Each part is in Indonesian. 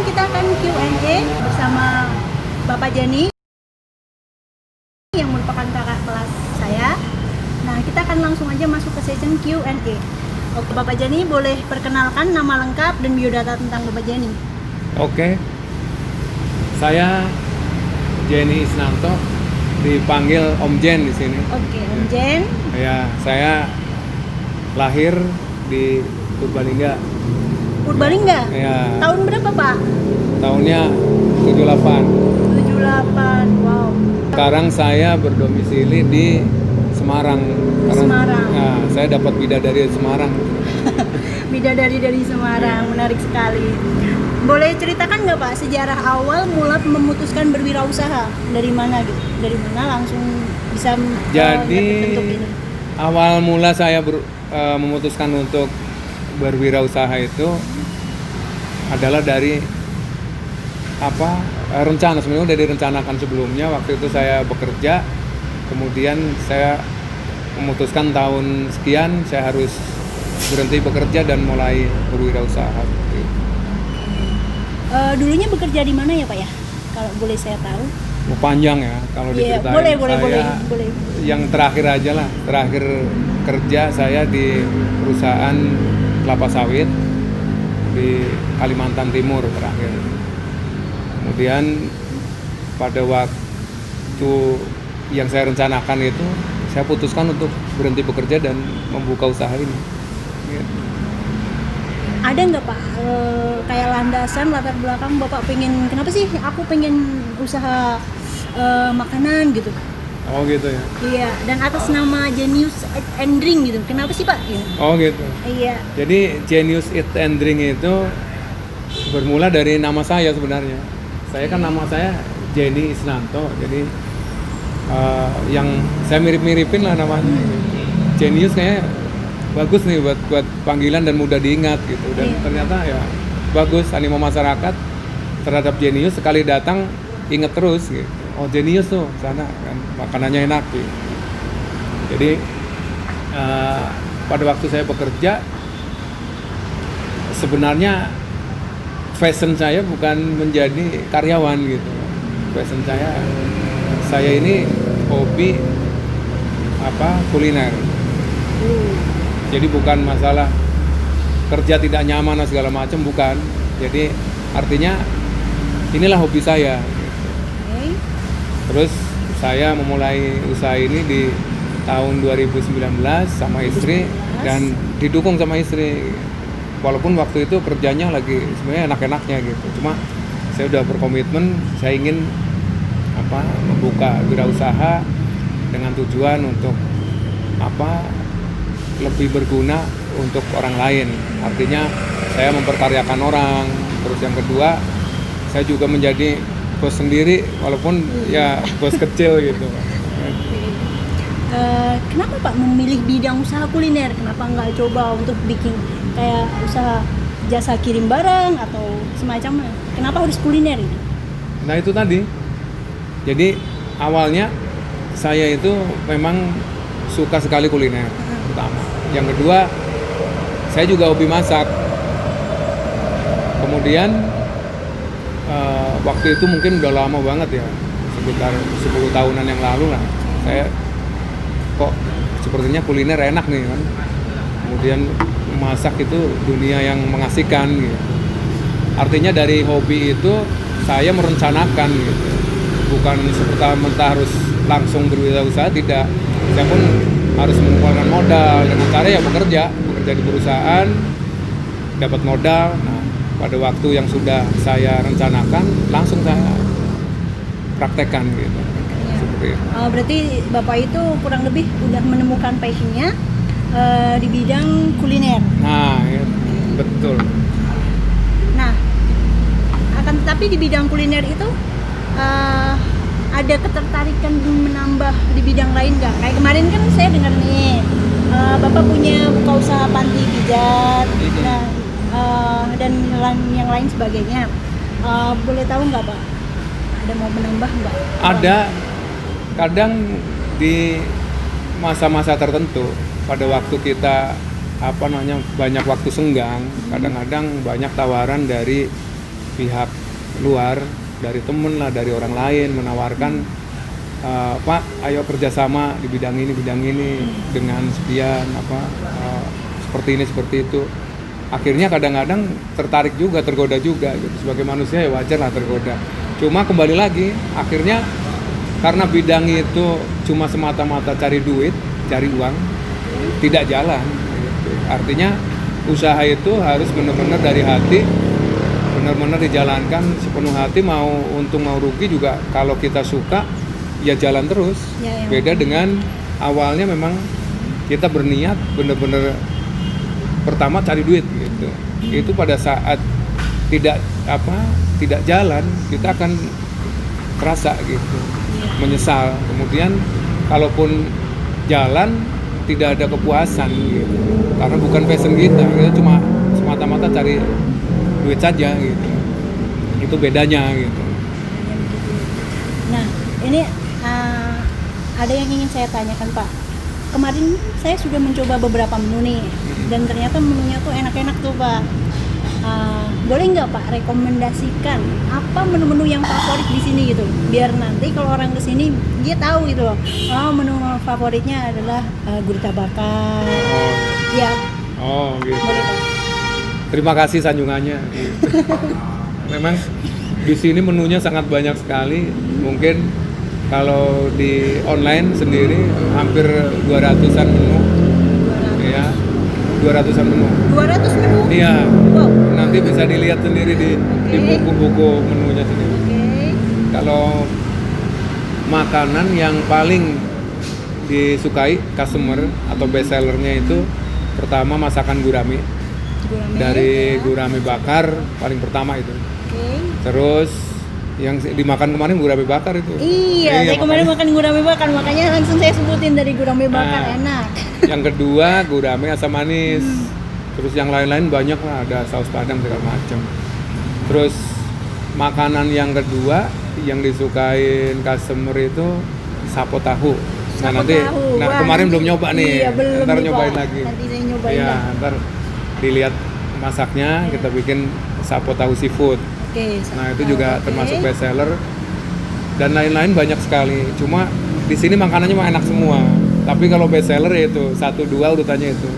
kita akan Q&A bersama Bapak Jani yang merupakan kakak kelas saya. Nah, kita akan langsung aja masuk ke session Q&A. Oke, Bapak Jani boleh perkenalkan nama lengkap dan biodata tentang Bapak Jani. Oke, saya Jenny Isnanto, dipanggil Om Jen di sini. Oke, Om Jen. Ya, saya lahir di Purbalingga. Purbalingga? Ya. Tahun berapa, Pak? Tahunnya 78. 78, wow. Sekarang saya berdomisili di Semarang. Semarang. Ya, saya dapat bidadari dari Semarang. Bidadari dari Semarang, menarik sekali. Boleh ceritakan nggak Pak sejarah awal mula memutuskan berwirausaha? Dari mana gitu? Dari mana langsung bisa Jadi bentuk ini? awal mula saya memutuskan untuk berwirausaha itu adalah dari rencana. Sebenarnya udah direncanakan sebelumnya. Waktu itu saya bekerja, kemudian saya memutuskan tahun sekian saya harus berhenti bekerja dan mulai berwirausaha. Dulunya bekerja di mana ya Pak ya? Kalau boleh saya tahu? Panjang ya kalau diceritain. Boleh. Yang terakhir aja lah. Terakhir kerja saya di perusahaan kelapa sawit di Kalimantan Timur terakhir. Kemudian pada waktu yang saya rencanakan itu saya putuskan untuk berhenti bekerja dan membuka usaha ini. Ada nggak Pak kayak landasan latar belakang Bapak pengen, kenapa sih aku pengen usaha makanan gitu? Oh gitu ya. Iya, dan atas nama Genius Eat and Drink gitu. Kenapa sih Pak? Ya. Oh gitu. Iya. Jadi Genius Eat and Drink itu bermula dari nama saya sebenarnya. Saya kan nama saya Jenny Isnanto. Jadi yang saya mirip-miripin lah namanya. Genius kayaknya bagus nih buat panggilan dan mudah diingat gitu. Dan ternyata ya bagus animo masyarakat terhadap Genius, sekali datang inget terus gitu. Oh Genius tuh sana kan makanannya enak gitu. Jadi pada waktu saya bekerja sebenarnya fashion saya bukan menjadi karyawan gitu. Fashion saya ini hobi kuliner. Jadi bukan masalah kerja tidak nyaman dan segala macam, bukan. Jadi artinya inilah hobi saya. Terus saya memulai usaha ini di tahun 2019 sama istri dan didukung sama istri. Walaupun waktu itu kerjanya lagi sebenarnya enak-enaknya gitu. Cuma saya udah berkomitmen, saya ingin membuka wirausaha dengan tujuan untuk lebih berguna untuk orang lain. Artinya saya memperkaryakan orang. Terus yang kedua, saya juga menjadi bos sendiri walaupun ya bos kecil gitu. Kenapa Pak memilih bidang usaha kuliner? Kenapa nggak coba untuk bikin kayak usaha jasa kirim barang atau semacamnya? Kenapa harus kuliner ini? Nah itu tadi. Jadi awalnya saya itu memang suka sekali kuliner pertama. Yang kedua, saya juga hobi masak. Kemudian waktu itu mungkin udah lama banget ya, sekitar 10 tahunan yang lalu lah. Saya kok sepertinya kuliner enak nih kan. Kemudian masak itu dunia yang mengasihkan gitu. Artinya dari hobi itu saya merencanakan gitu. Bukan serta-merta harus langsung berwirausaha, tidak. Saya pun harus mengumpulkan modal dengan cara ya bekerja di perusahaan, dapat modal. Nah, pada waktu yang sudah saya rencanakan langsung saya praktekkan gitu. Seperti itu. Berarti Bapak itu kurang lebih udah menemukan passionnya di bidang kuliner. Nah, ya, betul. Nah, akan tetapi di bidang kuliner itu ada ketertarikan menambah di bidang lain nggak? Kayak kemarin kan saya dengar nih Bapak punya buka usaha panti pijat, dan yang lain sebagainya. Boleh tahu nggak Pak? Ada mau menambah nggak? Ada. Kadang di masa-masa tertentu pada waktu kita banyak waktu senggang, kadang-kadang banyak tawaran dari pihak luar, dari temen lah, dari orang lain menawarkan, Pak, ayo kerjasama di bidang ini dengan sekian seperti ini seperti itu. Akhirnya kadang-kadang tertarik juga, tergoda juga gitu. Sebagai manusia ya wajar lah tergoda. Cuma kembali lagi, akhirnya karena bidang itu cuma semata-mata cari duit, cari uang, tidak jalan gitu. Artinya usaha itu harus benar-benar dari hati, benar-benar dijalankan sepenuh hati, mau untung mau rugi juga kalau kita suka ya jalan terus. Ya. Beda dengan awalnya memang kita berniat benar-benar pertama cari duit gitu. Itu pada saat tidak jalan, kita akan kerasa gitu, menyesal. Kemudian kalaupun jalan tidak ada kepuasan gitu. Karena bukan passion kita cuma semata-mata cari duit saja gitu. Itu bedanya gitu. Nah, ini ada yang ingin saya tanyakan, Pak. Kemarin saya sudah mencoba beberapa menu nih, dan ternyata menunya tuh enak-enak tuh, Pak. Boleh nggak Pak rekomendasikan apa menu-menu yang favorit di sini gitu, biar nanti kalau orang kesini dia tahu gitu loh, menu favoritnya adalah gurita bakar. Ya. Oh gitu. Boleh Pak. Terima kasih sanjungannya. Memang di sini menunya sangat banyak sekali. Mungkin kalau di online sendiri hampir 200-an menu. 200. Ya. 200-an menu. 200 menu? Iya. Wow. Nanti bisa dilihat sendiri di buku-buku menunya sendiri. Kalau makanan yang paling disukai customer atau best sellernya itu pertama masakan gurame. Dari gurame bakar paling pertama itu. Terus yang dimakan kemarin gurame bakar itu. Iya, saya kemarin makan gurame bakar, makanya langsung saya sebutin dari gurame bakar. Enak. Yang kedua gurame asam manis. Terus yang lain-lain banyak lah, ada saus padang segala macam. Terus makanan yang kedua yang disukain customer itu sapo tahu. Kemarin belum nyoba nih. Iya, belum ntar nih, nyobain Pak. lagi. Nanti saya nyobain. Iya, ntar dilihat masaknya, kita bikin sapo tahu seafood. Nah itu juga termasuk best seller, dan lain-lain banyak sekali. Cuma di sini makanannya mah enak semua. Tapi kalau best seller ya itu 1-2 urutannya itu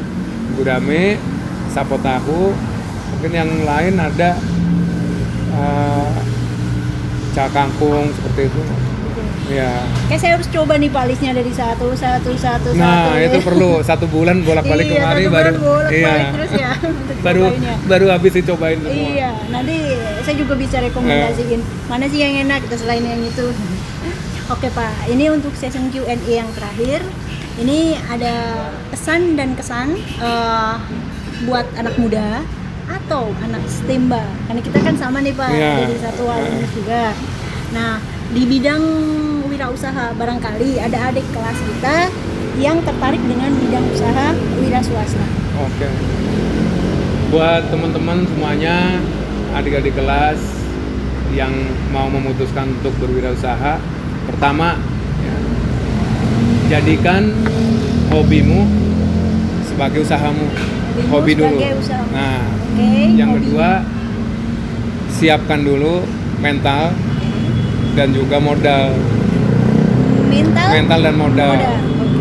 gurame, sapo tahu, mungkin yang lain ada cak kangkung seperti itu. Ya. Kayak saya harus coba nih Pak listnya dari satu. Nah itu perlu 1 bulan bolak-balik kemari baru. Terus ya. baru habis dicobain semua. Iya, nanti saya juga bisa rekomendasiin mana sih yang enak gitu selain yang itu. Oke Pak, ini untuk session Q&A yang terakhir. Ini ada pesan dan kesan buat anak muda atau anak STEMBA. Karena kita kan sama nih Pak, dari satu alumnus juga. Nah, di bidang wirausaha barangkali ada adik kelas kita yang tertarik dengan bidang usaha wira swasta. Oke. Buat teman-teman semuanya, adik-adik kelas yang mau memutuskan untuk berwirausaha, pertama ya, jadikan hobimu sebagai usahamu. Hobi dulu. Usahamu. Nah, yang kedua, siapkan dulu mental dan juga modal. Mental dan modal.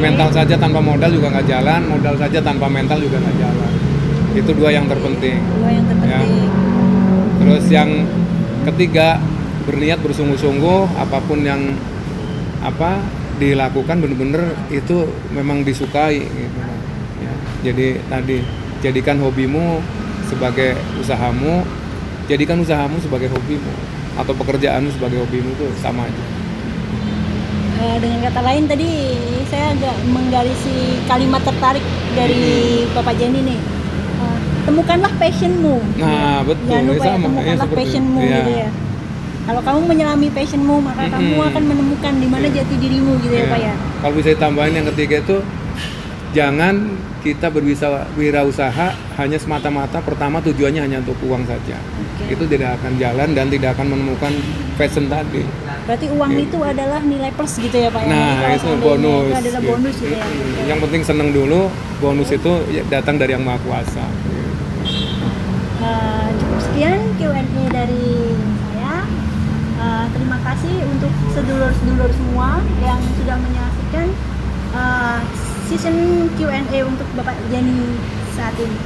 Mental saja tanpa modal juga nggak jalan, modal saja tanpa mental juga nggak jalan. Itu 2 yang terpenting. Ya. Terus yang ketiga, berniat bersungguh-sungguh, apapun yang dilakukan benar-benar itu memang disukai gitu. Ya. Jadi tadi jadikan hobimu sebagai usahamu, jadikan usahamu sebagai hobimu, atau pekerjaanmu sebagai hobimu, itu sama aja. Dengan kata lain tadi saya agak menggalisi kalimat tertarik dari Bapak Jenny nih. Temukanlah passionmu. Nah betul. Jangan lupa ya, sama. temukanlah passionmu gitu ya. Kalau kamu menyelami passionmu, maka kamu akan menemukan di mana jati dirimu gitu ya Pak ya. Kalau bisa ditambahin yang ketiga itu, jangan kita berwirausaha hanya semata-mata pertama tujuannya hanya untuk uang saja. Itu tidak akan jalan dan tidak akan menemukan passion tadi. Berarti uang itu adalah nilai plus gitu ya Pak ya? Nah itu bonus. Itu adalah bonus gitu ya. Yang penting seneng dulu, bonus itu datang dari Yang Maha Kuasa. Cukup sekian Q&A dari saya. Terima kasih untuk sedulur-sedulur semua yang sudah menyaksikan season Q&A untuk Bapak Jani saat ini.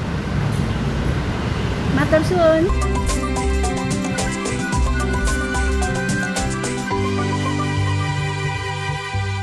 Matur suwun.